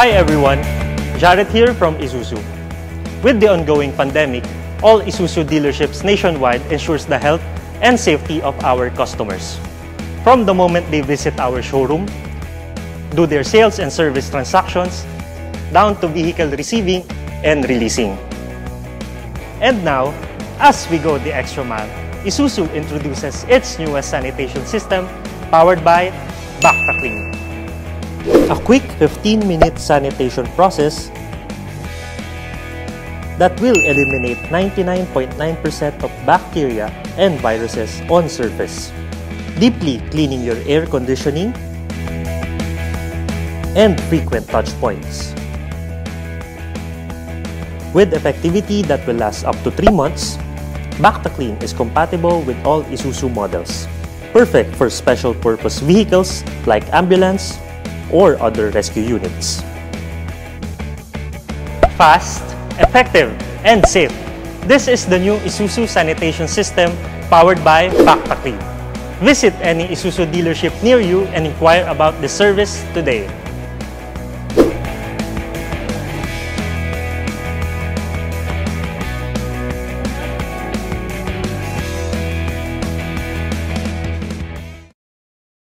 Hi everyone, Jared here from Isuzu. With the ongoing pandemic, all Isuzu dealerships nationwide ensures the health and safety of our customers. From the moment they visit our showroom, do their sales and service transactions, down to vehicle receiving and releasing. And now, as we go the extra mile, Isuzu introduces its newest sanitation system powered by Bactakleen. A quick 15-minute sanitation process that will eliminate 99.9% of bacteria and viruses on surface, deeply cleaning your air conditioning and frequent touch points. With effectivity that will last up to 3 months, Bactakleen is compatible with all Isuzu models, perfect for special purpose vehicles like ambulance or other rescue units. Fast, effective, and safe. This is the new Isuzu sanitation system powered by Bactakleen. Visit any Isuzu dealership near you and inquire about the service today.